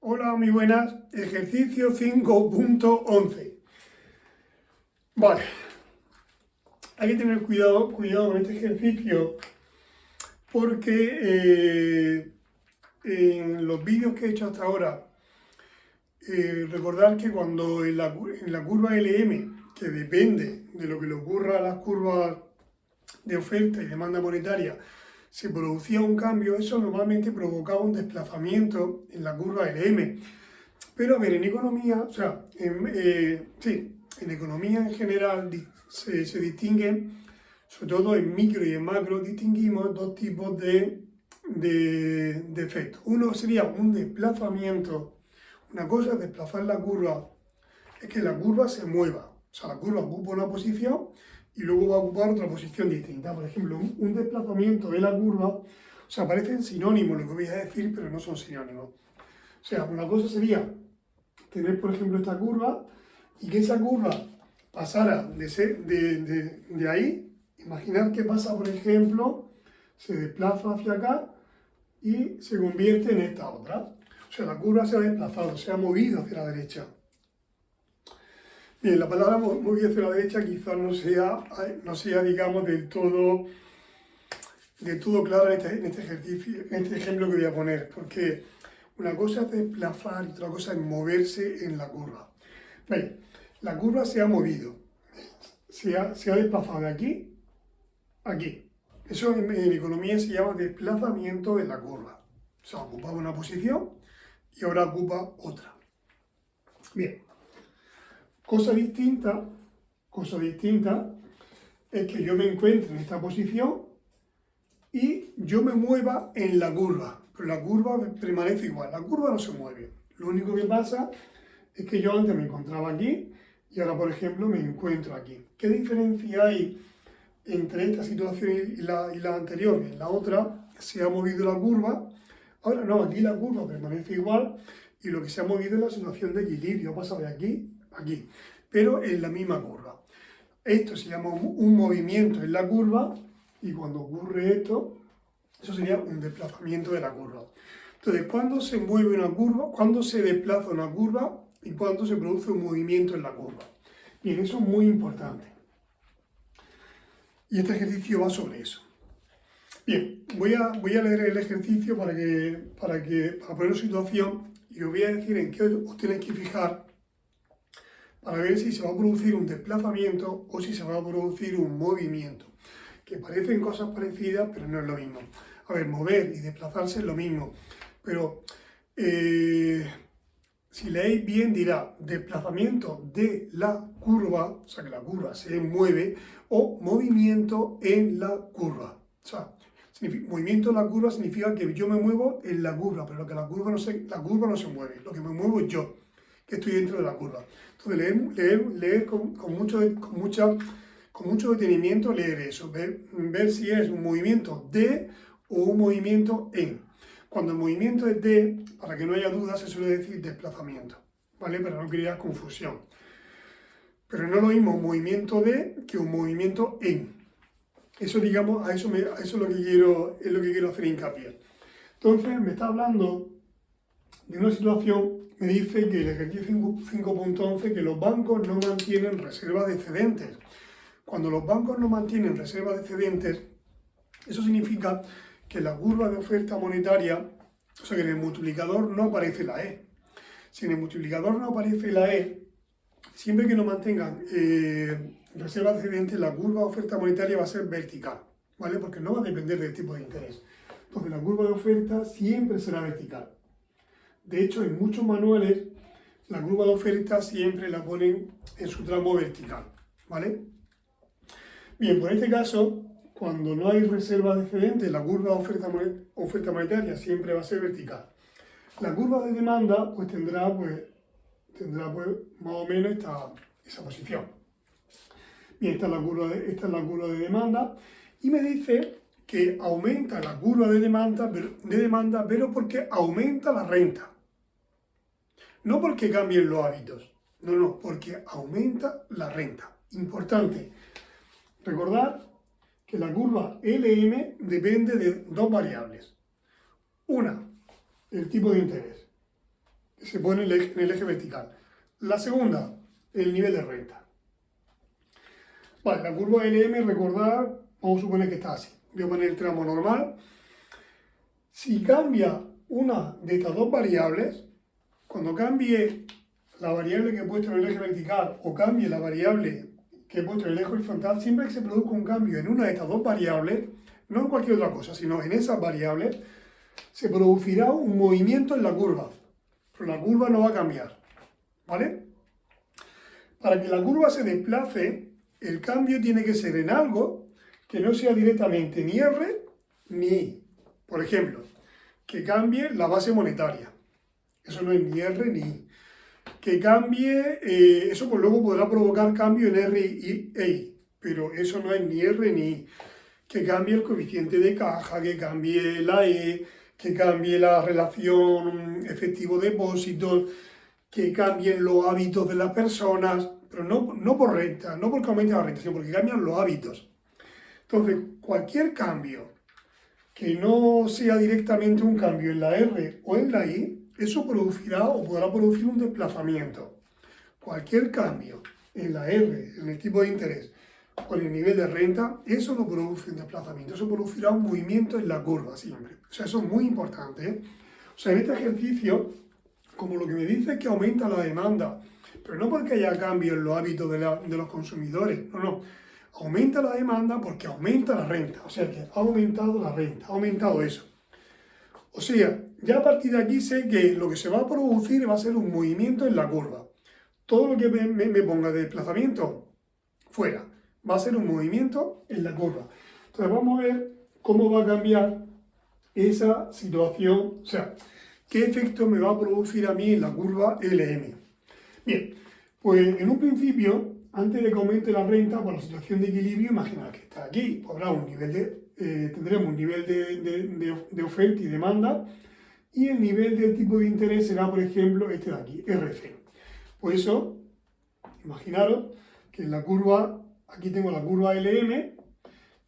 Hola, muy buenas. Ejercicio 5.11. Vale, hay que tener cuidado con este ejercicio porque en los vídeos que he hecho hasta ahora, recordad que cuando en la curva LM, que depende de lo que le ocurra a las curvas de oferta y demanda monetaria, se producía un cambio, eso normalmente provocaba un desplazamiento en la curva LM. Pero a ver, en economía, o sea, en economía en general se distinguen, sobre todo en micro y en macro, distinguimos dos tipos de efectos. Uno sería un desplazamiento. Una cosa es desplazar la curva, es que la curva se mueva. O sea, la curva ocupa una posición y luego va a ocupar otra posición distinta. Por ejemplo, un desplazamiento de la curva, o sea, parecen sinónimos lo que voy a decir, pero no son sinónimos. O sea, una cosa sería tener, por ejemplo, esta curva y que esa curva pasara de ahí. Imaginar que pasa, por ejemplo, se desplaza hacia acá y se convierte en esta otra. O sea, la curva se ha desplazado, se ha movido hacia la derecha. Bien, la palabra movido hacia la derecha quizás no sea digamos, del todo clara en este ejercicio, en este ejemplo que voy a poner, porque una cosa es desplazar y otra cosa es moverse en la curva. ¿Veis? La curva se ha movido, se ha desplazado de aquí a aquí. Eso en economía se llama desplazamiento de la curva. O sea, ocupaba una posición y ahora ocupa otra. Bien, cosa distinta es que yo me encuentre en esta posición y yo me mueva en la curva, pero la curva permanece igual, la curva no se mueve. Lo único que pasa es que yo antes me encontraba aquí y ahora, por ejemplo, me encuentro aquí. ¿Qué diferencia hay entre esta situación y la anterior? En la otra se ha movido la curva, ahora no, aquí la curva permanece igual y lo que se ha movido es la situación de equilibrio, pasa de aquí a aquí, pero en la misma curva. Esto se llama un movimiento en la curva y cuando ocurre esto, eso sería un desplazamiento de la curva. Entonces, ¿cuándo se mueve una curva? ¿Cuándo se desplaza una curva? ¿Y cuándo se produce un movimiento en la curva? Bien, eso es muy importante. Y este ejercicio va sobre eso. Bien, voy a leer el ejercicio para poner en situación y os voy a decir en qué os tenéis que fijar para ver si se va a producir un desplazamiento o si se va a producir un movimiento. Que parecen cosas parecidas, pero no es lo mismo. A ver, mover y desplazarse es lo mismo, pero si leéis bien dirá desplazamiento de la curva, o sea que la curva se mueve, o movimiento en la curva. O sea, movimiento en la curva significa que yo me muevo en la curva, pero que la curva no se mueve, lo que me muevo es yo, que estoy dentro de la curva. Entonces leer con mucho detenimiento, leer eso, ver si es un movimiento de o un movimiento en. Cuando el movimiento es de, para que no haya dudas, se suele decir desplazamiento, ¿vale? Para no crear confusión. Pero no es lo mismo un movimiento de que un movimiento en. Eso, digamos, a eso es lo que quiero hacer hincapié. Entonces, me está hablando de una situación, me dice que el ejercicio 5.11, que los bancos no mantienen reservas de excedentes. Cuando los bancos no mantienen reservas de excedentes, eso significa que en la curva de oferta monetaria, o sea que en el multiplicador no aparece la E. Si en el multiplicador no aparece la E, siempre que no mantengan reservas de excedentes, la curva de oferta monetaria va a ser vertical, ¿vale? Porque no va a depender del tipo de interés. Entonces la curva de oferta siempre será vertical. De hecho, en muchos manuales, la curva de oferta siempre la ponen en su tramo vertical, ¿vale? Bien, por este caso, cuando no hay reserva de excedentes, la curva de oferta monetaria siempre va a ser vertical. La curva de demanda pues tendrá más o menos esa posición. Bien, esta es la curva de demanda y me dice que aumenta la curva de demanda, pero porque aumenta la renta. No porque cambien los hábitos, no, porque aumenta la renta. Importante, recordar que la curva LM depende de dos variables. Una, el tipo de interés, se pone en el eje vertical. La segunda, el nivel de renta. Vale, la curva LM, recordad, vamos a suponer que está así. Voy a poner el tramo normal. Si cambia una de estas dos variables, cuando cambie la variable que he puesto en el eje vertical o cambie la variable que he puesto en el eje horizontal, siempre que se produzca un cambio en una de estas dos variables, no en cualquier otra cosa, sino en esas variables, se producirá un movimiento en la curva. Pero la curva no va a cambiar, ¿vale? Para que la curva se desplace, el cambio tiene que ser en algo que no sea directamente ni R ni I. Por ejemplo, que cambie la base monetaria. Eso no es ni R ni I. Que cambie, eso pues luego podrá provocar cambio en R y I, pero eso no es ni R ni I. Que cambie el coeficiente de caja, que cambie la E, que cambie la relación efectivo-depósitos, que cambien los hábitos de las personas, pero no por renta, no porque aumente la renta, sino porque cambian los hábitos. Entonces, cualquier cambio que no sea directamente un cambio en la R o en la I, eso producirá o podrá producir un desplazamiento. Cualquier cambio en la R, en el tipo de interés o en el nivel de renta, eso no produce un desplazamiento, eso producirá un movimiento en la curva siempre. O sea, eso es muy importante, ¿eh? O sea, en este ejercicio, como lo que me dice es que aumenta la demanda, pero no porque haya cambio en los hábitos de los consumidores, no. Aumenta la demanda porque aumenta la renta, o sea que ha aumentado la renta, ha aumentado eso. O sea, ya a partir de aquí sé que lo que se va a producir va a ser un movimiento en la curva. Todo lo que me ponga de desplazamiento, fuera. Va a ser un movimiento en la curva. Entonces vamos a ver cómo va a cambiar esa situación, o sea, qué efecto me va a producir a mí en la curva LM. Bien, pues en un principio, antes de que aumente la renta, por la situación de equilibrio, imaginad que está aquí, habrá un nivel tendremos un nivel de oferta y demanda, y el nivel del tipo de interés será, por ejemplo, este de aquí, R0. Pues eso, imaginaros que en la curva, aquí tengo la curva LM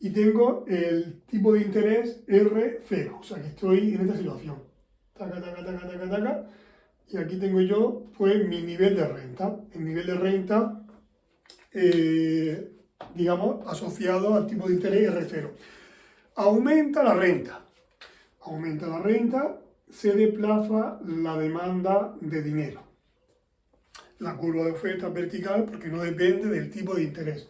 y tengo el tipo de interés R0, o sea que estoy en esta situación. Taca, taca, taca, taca, taca. Y aquí tengo yo, pues, mi nivel de renta. El nivel de renta, digamos, asociado al tipo de interés R0. Aumenta la renta. Aumenta la renta, se desplaza la demanda de dinero. La curva de oferta es vertical porque no depende del tipo de interés.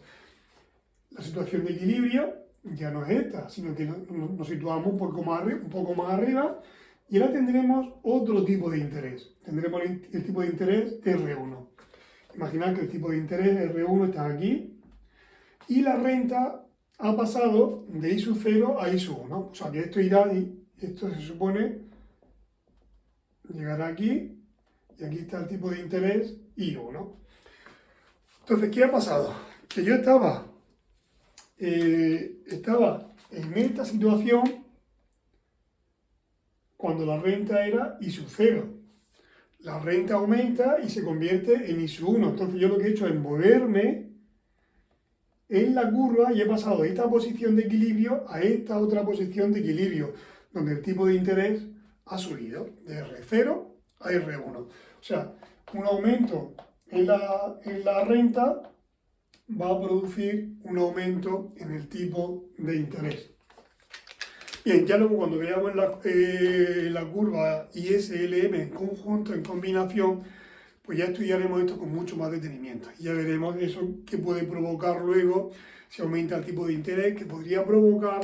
La situación de equilibrio ya no es esta, sino que nos situamos un poco más arriba y ahora tendremos otro tipo de interés. Tendremos el tipo de interés R1. Imaginad que el tipo de interés R1 está aquí y la renta ha pasado de I sub 0 a I sub 1. O sea que esto irá y esto se supone llegará aquí y aquí está el tipo de interés I1. Entonces, ¿qué ha pasado? Que yo estaba en esta situación cuando la renta era I sub 0. La renta aumenta y se convierte en I sub 1. Entonces yo lo que he hecho es moverme en la curva y he pasado de esta posición de equilibrio a esta otra posición de equilibrio, donde el tipo de interés ha subido de R0 a R1. O sea, un aumento en la renta va a producir un aumento en el tipo de interés. Bien, ya luego cuando veamos la curva ISLM en conjunto, en combinación, pues ya estudiaremos esto con mucho más detenimiento. Ya veremos eso que puede provocar luego, si aumenta el tipo de interés, que podría provocar,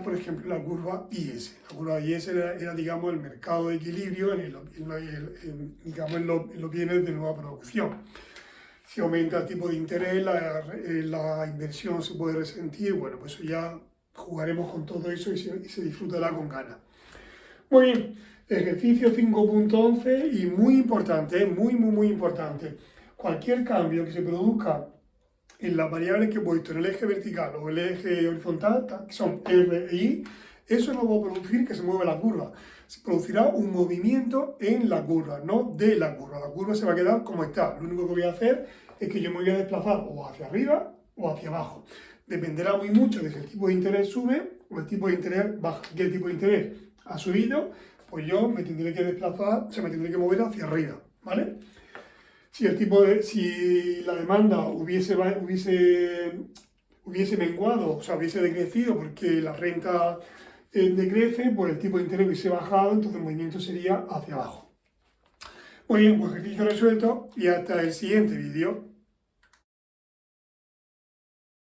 por ejemplo, la curva IS. La curva IS era digamos, el mercado de equilibrio digamos, en los bienes de nueva producción. Si aumenta el tipo de interés, la inversión se puede resentir. Bueno, pues ya jugaremos con todo eso y se disfrutará con ganas. Muy bien, ejercicio 5.11 y muy importante, muy importante. Cualquier cambio que se produzca en las variables que he puesto en el eje vertical o el eje horizontal, que son R e I, eso no va a producir que se mueva la curva. Se producirá un movimiento en la curva, no de la curva. La curva se va a quedar como está. Lo único que voy a hacer es que yo me voy a desplazar o hacia arriba o hacia abajo. Dependerá muy mucho de si el tipo de interés sube o el tipo de interés baja. Aquí el tipo de interés ha subido, pues yo me tendré que desplazar, o sea, me tendré que mover hacia arriba, ¿vale? Si la demanda hubiese menguado, o sea, hubiese decrecido porque la renta decrece, pues el tipo de interés hubiese bajado, entonces el movimiento sería hacia abajo. Muy bien, pues ejercicio resuelto y hasta el siguiente vídeo.